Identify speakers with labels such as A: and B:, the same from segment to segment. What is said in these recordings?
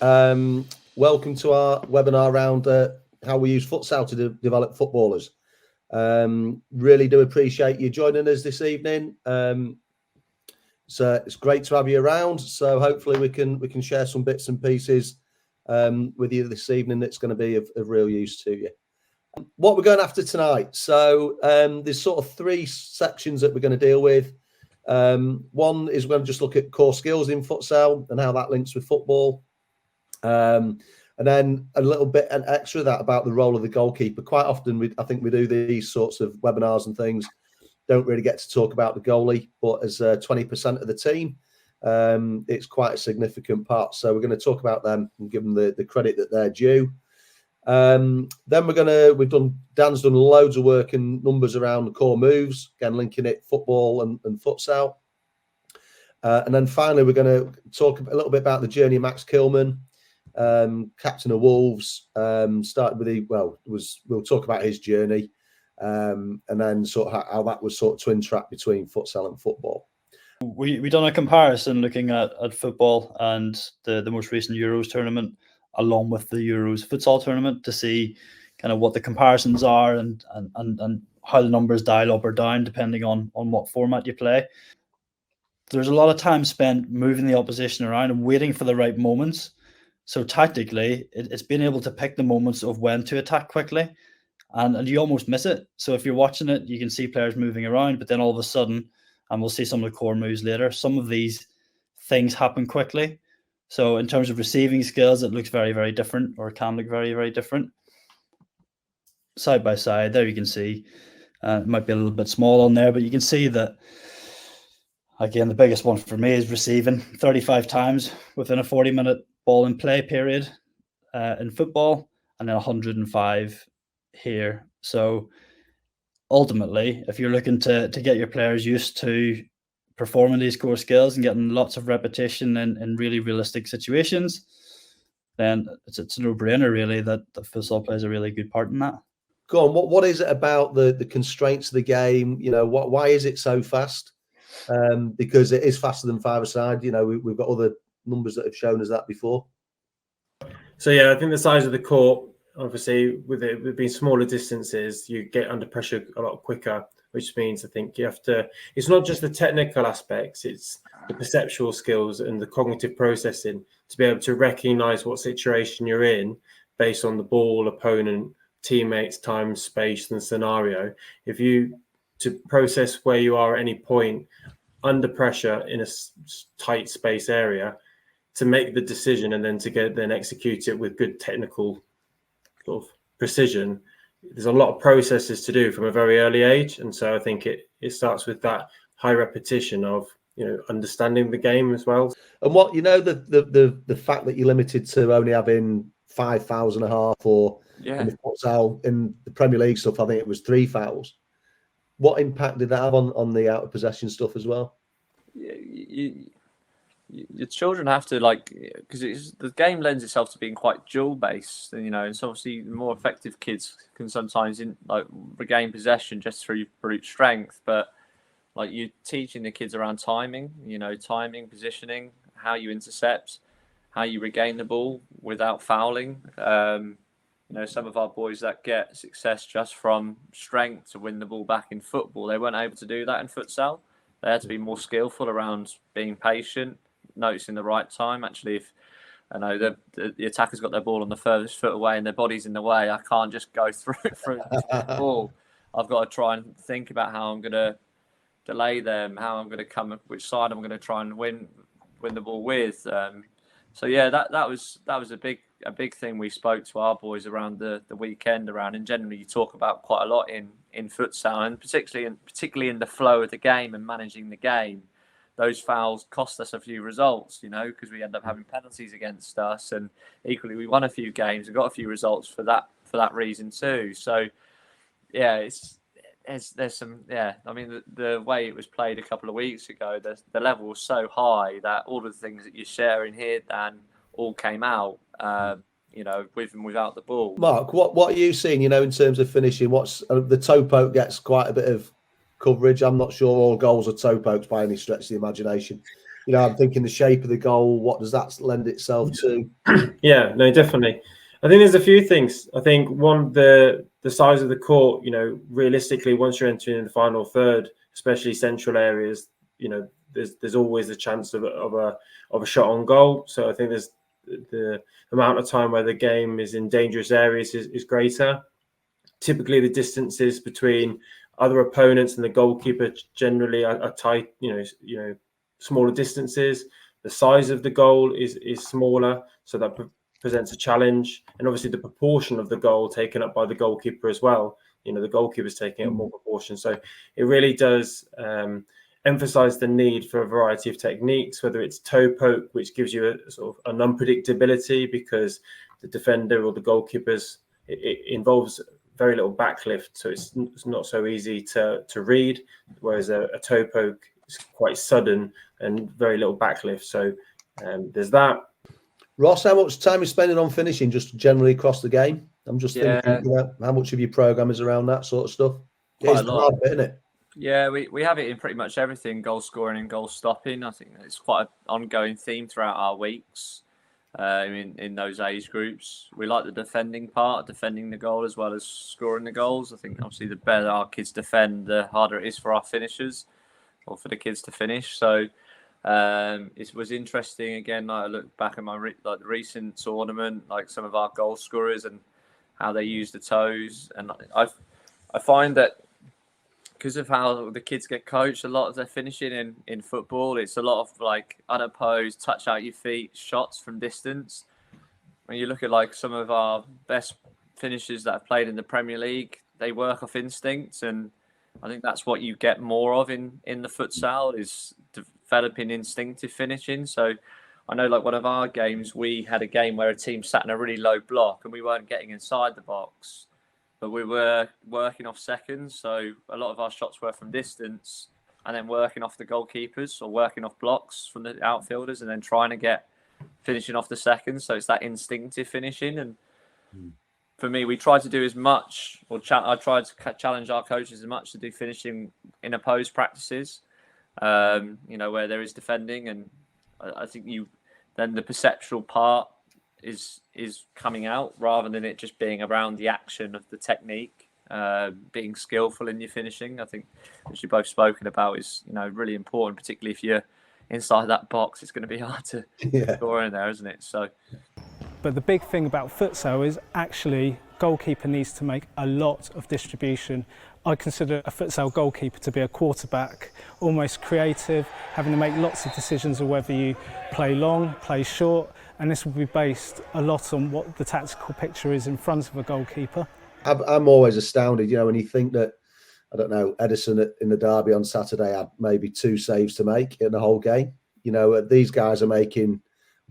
A: Welcome to our webinar around how we use Futsal to develop footballers. Really do appreciate you joining us this evening. So it's great to have you around. So hopefully we can share some bits and pieces with you this evening that's going to be of real use to you. What we're going after tonight. So there's sort of three sections that we're going to deal with. One is we're going to just look at core skills in futsal and how that links with football. And then a little bit an extra of that about the role of the goalkeeper. Quite often, I think we do these sorts of webinars and things, don't really get to talk about the goalie, but as 20% of the team, it's quite a significant part. So we're going to talk about them and give them the credit that they're due. Then Dan's done loads of work and numbers around the core moves, again linking it football and futsal. And then finally we're going to talk a little bit about the journey of Max Kilman, captain of Wolves. Started with we'll talk about his journey, and then sort of how that was sort of twin track between futsal and football.
B: We done a comparison looking at football and the most recent Euros tournament, along with the Euros futsal tournament, to see kind of what the comparisons are and how the numbers dial up or down depending on what format you play. There's a lot of time spent moving the opposition around and waiting for the right moments. So tactically, it's being able to pick the moments of when to attack quickly, and you almost miss it. So if you're watching it, you can see players moving around, but then all of a sudden, and we'll see some of the core moves later, some of these things happen quickly. So in terms of receiving skills, it looks very, very different, or can look very, very different. Side by side, there you can see, it might be a little bit small on there, but you can see that, again, the biggest one for me is receiving 35 times within a 40-minute ball in play period in football, and then 105 here. So ultimately, if you're looking to get your players used to performing these core skills and getting lots of repetition in really realistic situations, then it's a no-brainer really that futsal plays a really good part in that.
A: Go on. What is it about the constraints of the game? You know, why is it so fast? Because it is faster than five-a-side. You know, we've got other numbers that have shown us that before.
C: So yeah, I think the size of the court, obviously, with it being smaller distances, you get under pressure a lot quicker, which means I think you have to. It's not just the technical aspects; it's the perceptual skills and the cognitive processing to be able to recognise what situation you're in based on the ball, opponent, teammates, time, space, and scenario. If you to process where you are at any point under pressure in a tight space area, to make the decision and then to execute it with good technical sort of precision, there's a lot of processes to do from a very early age. And so I think it starts with that high repetition of, you know, understanding the game as well.
A: And what, you know, the fact that you're limited to only having 5 fouls and a half, or in the futsal, in the Premier League stuff, I think it was 3 fouls. What impact did that have on the out of possession stuff as well?
D: Your children have to, like, because the game lends itself to being quite dual based, you know, and so obviously the more effective kids can sometimes regain possession just through brute strength, but like you're teaching the kids around timing, you know, timing, positioning, how you intercept, how you regain the ball without fouling. You know, some of our boys that get success just from strength to win the ball back in football, they weren't able to do that in futsal. They had to be more skillful around being patient, noticing the right time. Actually, if I know the attacker's got their ball on the furthest foot away and their body's in the way, I can't just go through the ball. I've got to try and think about how I'm going to delay them, how I'm going to come, which side I'm going to try and win the ball with. So yeah, that was a big thing we spoke to our boys around the weekend around, and generally you talk about quite a lot in futsal, and particularly in the flow of the game and managing the game. Those fouls cost us a few results, you know, because we end up having penalties against us, and equally we won a few games and got a few results for that reason too. So yeah, there's some, yeah, I mean the way it was played a couple of weeks ago, the level was so high that all of the things that you're sharing here, Dan, all came out, you know, with and without the ball.
A: Mark, what are you seeing, you know, in terms of finishing? What's the toe poke gets quite a bit of coverage. I'm not sure all goals are toe pokes by any stretch of the imagination. I'm thinking the shape of the goal. What does that lend itself to?
C: Yeah, no, definitely. I think there's a few things. I think one, the size of the court. Realistically, once you're entering in the final third, especially central areas, there's always the chance of a shot on goal. So I think there's the amount of time where the game is in dangerous areas is greater. Typically, the distances between other opponents and the goalkeeper generally are tight. Smaller distances. The size of the goal is smaller, so that presents a challenge. And obviously, the proportion of the goal taken up by the goalkeeper as well. The goalkeeper's taking up more proportion. So it really does emphasize the need for a variety of techniques, whether it's toe poke, which gives you a sort of an unpredictability because the defender or the goalkeeper's it involves very little backlift, so it's not so easy to read, whereas a toe poke is quite sudden and very little backlift. So there's that.
A: Ross, how much time are you spending on finishing just generally across the game? I'm just thinking, how much of your program is around that sort of stuff? It's a hard bit, isn't it?
D: Yeah, we have it in pretty much everything, goal scoring and goal stopping. I think it's quite an ongoing theme throughout our weeks. In those age groups, we like the defending part, defending the goal as well as scoring the goals. I think obviously the better our kids defend, the harder it is for our finishers or for the kids to finish. So it was interesting. Again, I look back at the recent tournament, like some of our goal scorers and how they use the toes, and I find that because of how the kids get coached, a lot of their finishing in football, it's a lot of like unopposed, touch out your feet, shots from distance. When you look at like some of our best finishers that have played in the Premier League, they work off instincts, and I think that's what you get more of in the futsal is developing instinctive finishing. So I know like one of our games, we had a game where a team sat in a really low block and we weren't getting inside the box, but we were working off seconds. So a lot of our shots were from distance and then working off the goalkeepers or working off blocks from the outfielders and then trying to get finishing off the seconds. So it's that instinctive finishing. And for me, we tried to do as much, or I tried to challenge our coaches as much to do finishing in opposed practices, where there is defending. And I think then the perceptual part is coming out rather than it just being around the action of the technique, being skillful in your finishing. I think, as you've both spoken about, is really important, particularly if you're inside that box. It's going to be hard to score in there, isn't it? So.
E: But the big thing about futsal is actually goalkeeper needs to make a lot of distribution. I consider a futsal goalkeeper to be a quarterback, almost creative, having to make lots of decisions of whether you play long, play short, and this will be based a lot on what the tactical picture is in front of a goalkeeper.
A: I'm always astounded, when you think that, I don't know, Edison in the derby on Saturday had maybe 2 saves to make in the whole game. These guys are making,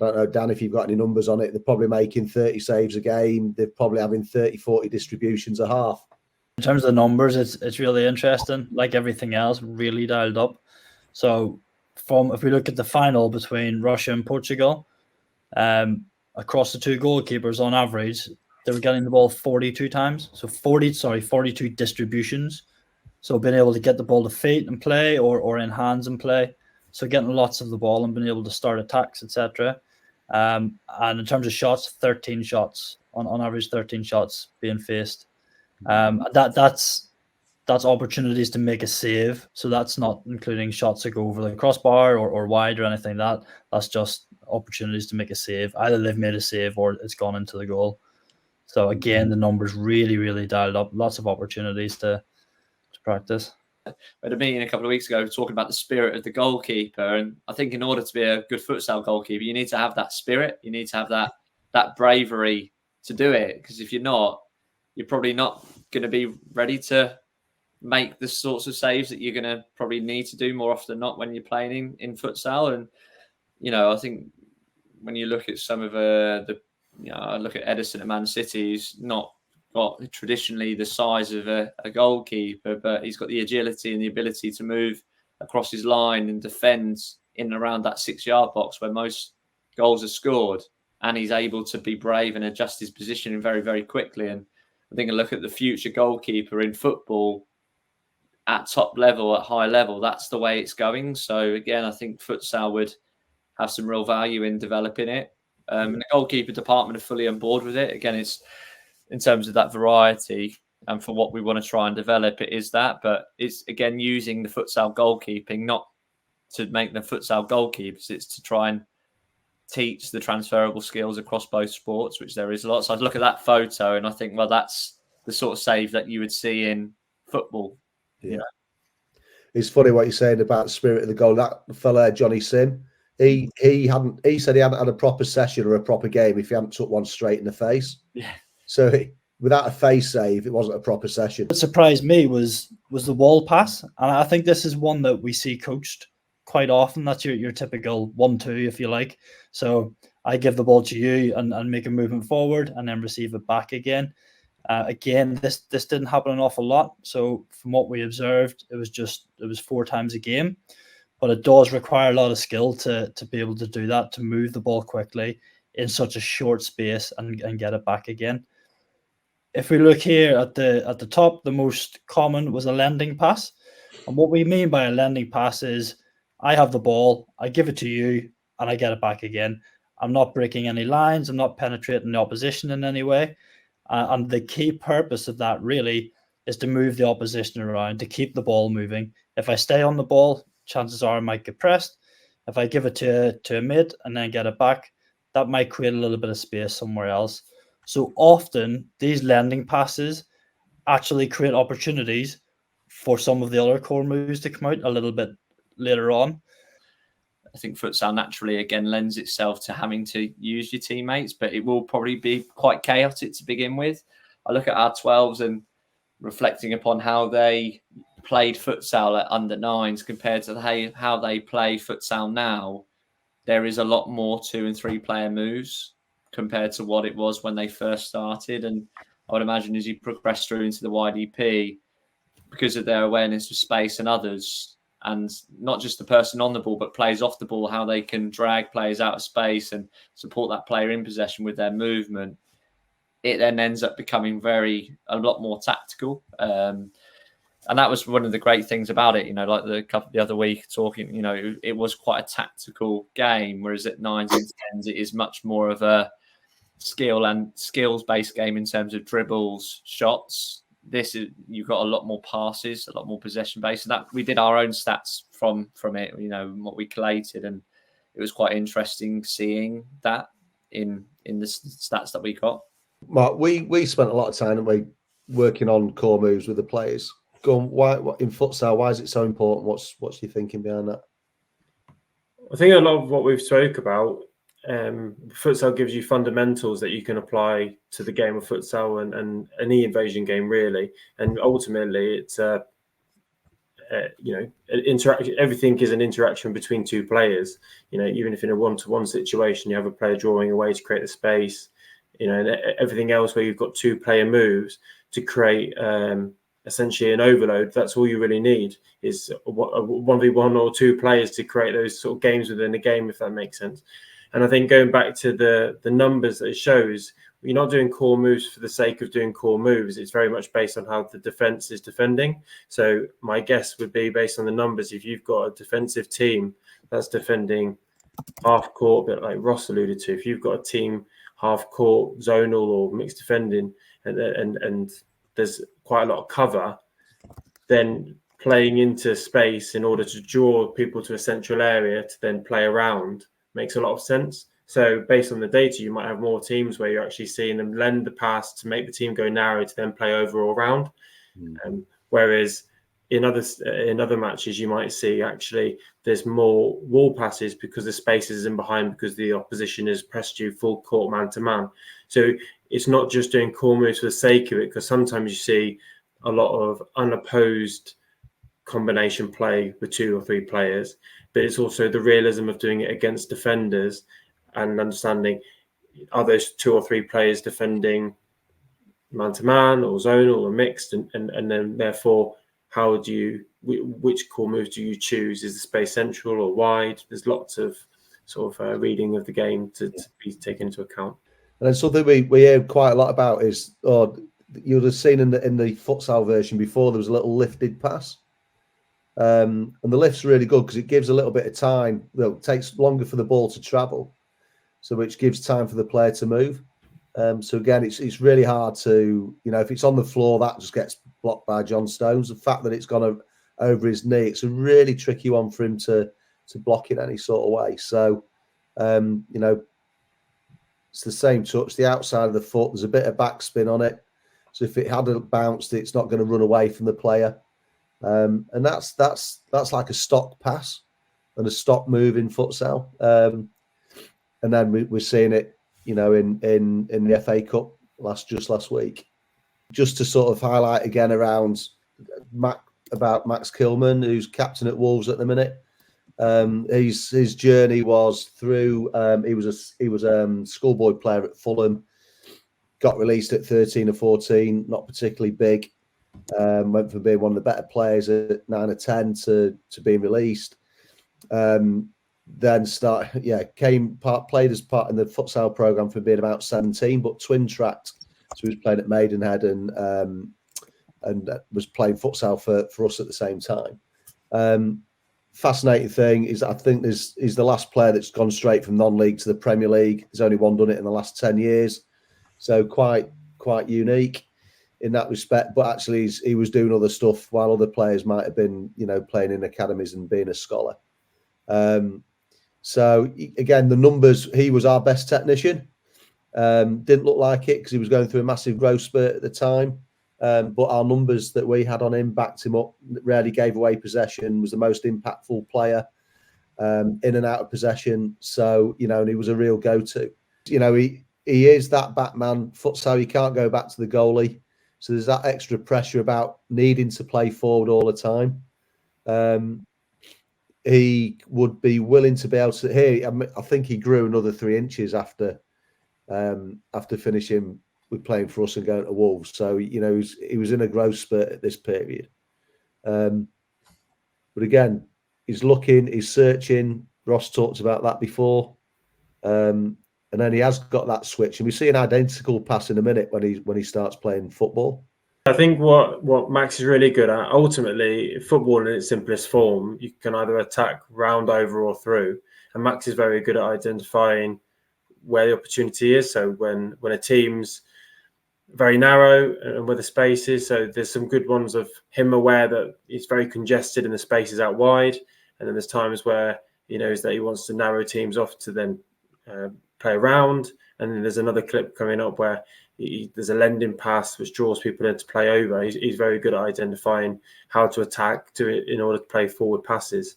A: I don't know, Dan, if you've got any numbers on it, they're probably making 30 saves a game. They're probably having 30, 40 distributions a half.
B: In terms of the numbers, it's really interesting. Like everything else, really dialed up. So if we look at the final between Russia and Portugal, across the 2 goalkeepers on average, they were getting the ball 42 times. So 42 distributions. So being able to get the ball to feet and play or in hands and play. So getting lots of the ball and being able to start attacks, etc. And in terms of shots, 13 shots on average, 13 shots being faced. That's opportunities to make a save. So that's not including shots that go over the crossbar or wide or anything. That's just opportunities to make a save. Either they've made a save or it's gone into the goal. So again, the numbers really, really dialed up. Lots of opportunities to practice.
D: We had a meeting a couple of weeks ago talking about the spirit of the goalkeeper, and I think in order to be a good futsal goalkeeper, you need to have that spirit. You need to have that bravery to do it, because if you're not, you're probably not going to be ready to make the sorts of saves that you're going to probably need to do more often than not when you're playing in futsal. And I think when you look at some of I look at Edison at Man City, he's not got traditionally the size of a goalkeeper, but he's got the agility and the ability to move across his line and defend in and around that 6-yard box where most goals are scored. And he's able to be brave and adjust his positioning very, very quickly. And I think a look at the future goalkeeper in football at top level, at high level, that's the way it's going. So again, I think futsal would have some real value in developing it. And the goalkeeper department are fully on board with it. Again, it's in terms of that variety and for what we want to try and develop, it is that. But it's, again, using the futsal goalkeeping, not to make them futsal goalkeepers. It's to try and teach the transferable skills across both sports, which there is a lot. So I look at that photo and I think, well, that's the sort of save that you would see in football.
A: Yeah.
D: You know?
A: It's funny what you're saying about the spirit of the goal. That fella, Johnny Sim, he said he hadn't had a proper session or a proper game if he hadn't took one straight in the face.
D: Yeah.
A: So without a face save, it wasn't a proper session.
B: What surprised me was the wall pass, and I think this is one that we see coached quite often. That's your typical 1-2, if you like. So I give the ball to you and make a movement forward and then receive it back again. Again, this didn't happen an awful lot. So from what we observed, it was 4 times a game, but it does require a lot of skill to be able to do that, to move the ball quickly in such a short space and get it back again. If we look here at the top, the most common was a lending pass. And what we mean by a lending pass is I have the ball, I give it to you, and I get it back again. I'm not breaking any lines. I'm not penetrating the opposition in any way. And the key purpose of that really is to move the opposition around, to keep the ball moving. If I stay on the ball, chances are I might get pressed. If I give it to a mid and then get it back, that might create a little bit of space somewhere else. So often these lending passes actually create opportunities for some of the other core moves to come out a little bit later on.
D: I think futsal naturally, again, lends itself to having to use your teammates, but it will probably be quite chaotic to begin with. I look at our 12s and reflecting upon how they played futsal at under 9s compared to how they play futsal now. There is a lot more 2 and 3 player moves compared to what it was when they first started. And I would imagine as you progress through into the YDP, because of their awareness of space and others, and not just the person on the ball, but players off the ball, how they can drag players out of space and support that player in possession with their movement, it then ends up becoming a lot more tactical. And that was one of the great things about it, like the other week talking, it was quite a tactical game, whereas at 9s and 10s, it is much more of a skills-based game in terms of dribbles, shots. This is, you've got a lot more passes, a lot more possession-based. And that we did our own stats from it, what we collated, and it was quite interesting seeing that in the stats that we got.
A: Mark, we spent a lot of time, haven't we, working on core moves with the players. Go on, why in futsal? Why is it so important? What's your thinking behind that?
C: I think a lot of what we've spoke about, futsal gives you fundamentals that you can apply to the game of futsal and any invasion game, really. And ultimately, it's interaction. Everything is an interaction between 2 players. Even if in a 1-to-1 situation, you have a player drawing away to create the space. And everything else where you've got 2 player moves to create essentially an overload. That's all you really need is a 1v1 or 2 players to create those sort of games within the game, if that makes sense. And I think going back to the numbers that it shows, you're not doing core moves for the sake of doing core moves. It's very much based on how the defense is defending. So my guess would be, based on the numbers, if you've got a defensive team that's defending half court, a bit like Ross alluded to, if you've got a team half court, zonal or mixed defending, and there's quite a lot of cover, then playing into space in order to draw people to a central area to then play around makes a lot of sense. So based on the data, you might have more teams where you're actually seeing them lend the pass to make the team go narrow to then play over or around. Whereas in other matches, you might see actually there's more wall passes because the space is in behind because the opposition has pressed you full court man to man. So it's not just doing core moves for the sake of it, because sometimes you see a lot of unopposed combination play with 2 or 3 players, but it's also the realism of doing it against defenders and understanding, are those 2 or 3 players defending man to man or zonal or mixed, and then therefore which core moves do you choose? Is the space central or wide? There's lots of sort of reading of the game to be taken into account. And
A: then something we hear quite a lot about is, you'd have seen in the futsal version before, there was a little lifted pass. And the lift's really good because it gives a little bit of time. Well, it takes longer for the ball to travel, so which gives time for the player to move. So again, it's really hard to, if it's on the floor, that just gets blocked by John Stones. The fact that it's gone over his knee, it's a really tricky one for him to block in any sort of way. So, it's the same touch, the outside of the foot. There's a bit of backspin on it, so if it had bounced, it's not going to run away from the player. And that's like a stock pass and a stock move in futsal. And then we're seeing it, in the FA Cup last week. Just to sort of highlight again around about Max Kilman, who's captain at Wolves at the minute. His journey was through. He was a schoolboy player at Fulham. Got released at 13 or 14, not particularly big. Went from being one of the better players at 9 or 10 to being released. Then played as part in the futsal program for being about 17, but twin tracked. So he was playing at Maidenhead and was playing futsal for us at the same time. Fascinating thing is I think he's the last player that's gone straight from non-league to the Premier League. There's only one done it in the last 10 years. So quite unique in that respect. But actually he was doing other stuff while other players might have been, playing in academies and being a scholar. So again, the numbers, he was our best technician. Didn't look like it because he was going through a massive growth spurt at the time. But our numbers that we had on him backed him up, rarely gave away possession, was the most impactful player in and out of possession. So, and he was a real go-to. He is that Batman futsal. You can't go back to the goalie. So there's that extra pressure about needing to play forward all the time. He would be willing to be able to. I think he grew another 3 inches after finishing with playing for us and going to Wolves. So he was in a growth spurt at this period. But again, he's looking, he's searching. Ross talked about that before, and then he has got that switch, and we see an identical pass in a minute when he starts playing football.
C: I think what Max is really good at, ultimately, football in its simplest form, you can either attack round, over, or through. And Max is very good at identifying where the opportunity is. So when a team's very narrow and where the space is, so there's some good ones of him aware that it's very congested and the space is out wide. And then there's times where he knows that he wants to narrow teams off to then play around. And then there's another clip coming up where there's a lending pass which draws people in to play over. He's very good at identifying how to attack in order to play forward passes.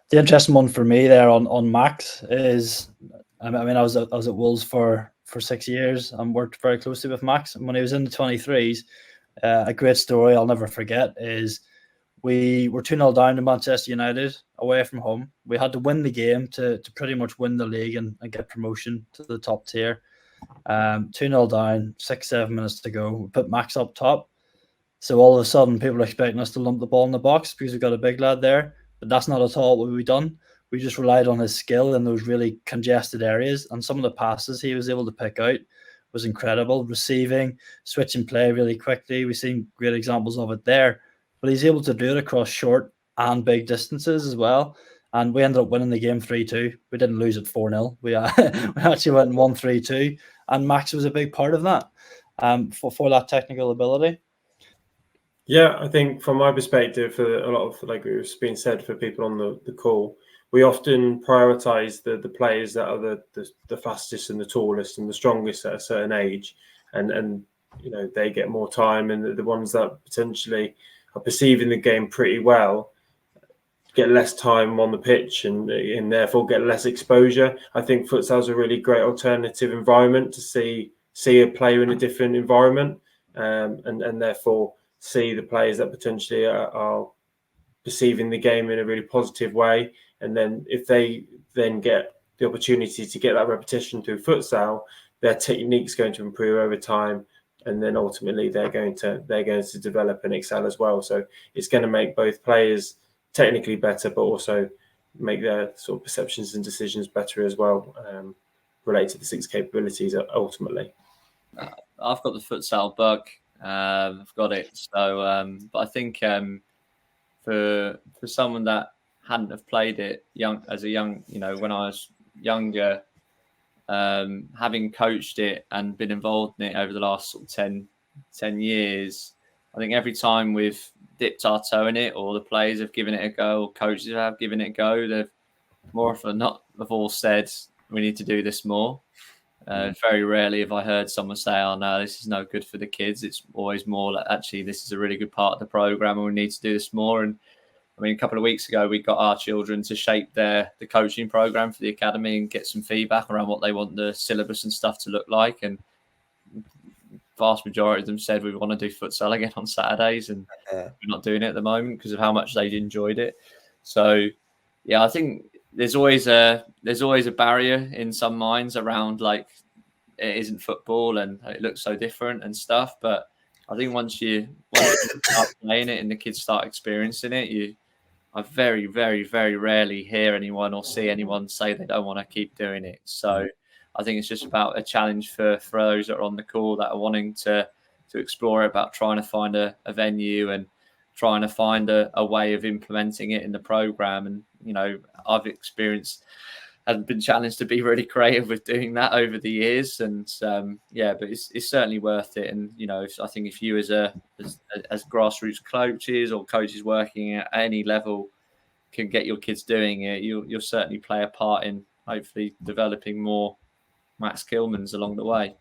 B: The interesting one for me there on Max is, I was at Wolves for 6 years and worked very closely with Max. And when he was in the 23s, a great story I'll never forget is we were 2-0 down to Manchester United away from home. We had to win the game to pretty much win the league and get promotion to the top tier. 2-0 down, 6-7 minutes to go. We put Max up top. So all of a sudden, people are expecting us to lump the ball in the box because we've got a big lad there. But that's not at all what we've done. We just relied on his skill in those really congested areas. And some of the passes he was able to pick out was incredible. Receiving, switching play really quickly. We've seen great examples of it there. But he's able to do it across short and big distances as well. And we ended up winning the game 3-2. We didn't lose it 4-0. We actually went 1-3-2. And Max was a big part of that for that technical ability.
C: Yeah, I think from my perspective, for a lot of, like it was being said for people on the call, we often prioritise the players that are the fastest and the tallest and the strongest at a certain age. And they get more time, and the ones that potentially are perceiving the game pretty well get less time on the pitch and therefore get less exposure. I think futsal is a really great alternative environment to see a player in a different environment, and therefore see the players that potentially are perceiving the game in a really positive way. And then if they then get the opportunity to get that repetition through futsal, their technique's going to improve over time. And then ultimately they're going to develop and excel as well. So it's going to make both players technically better, but also make their sort of perceptions and decisions better as well, related to the 6 capabilities ultimately.
D: I've got the futsal bug. I've got it. So, but I think for someone that hadn't have played it as a young, when I was younger, having coached it and been involved in it over the last sort of 10 years, I think every time we've dipped our toe in it, or the players have given it a go, or coaches have given it a go, they've more often than not have all said, we need to do this more. Very rarely have I heard someone say, oh no, this is no good for the kids. It's always more like, actually, this is a really good part of the program and we need to do this more. And I mean, a couple of weeks ago, we got our children to shape the coaching program for the academy and get some feedback around what they want the syllabus and stuff to look like. And vast majority of them said we want to do futsal again on Saturdays, and we're not doing it at the moment because of how much they enjoyed it. So yeah, I think there's always a barrier in some minds around, like, it isn't football and it looks so different and stuff. But I think once you start playing it and the kids start experiencing it, I very, very, very rarely hear anyone or see anyone say they don't want to keep doing it. So I think it's just about a challenge for those that are on the call that are wanting to explore it, about trying to find a venue and trying to find a way of implementing it in the program. And, I've experienced and been challenged to be really creative with doing that over the years. And but it's certainly worth it. And, I think if you as grassroots coaches or coaches working at any level can get your kids doing it, you'll certainly play a part in hopefully developing more Max Kilmans along the way.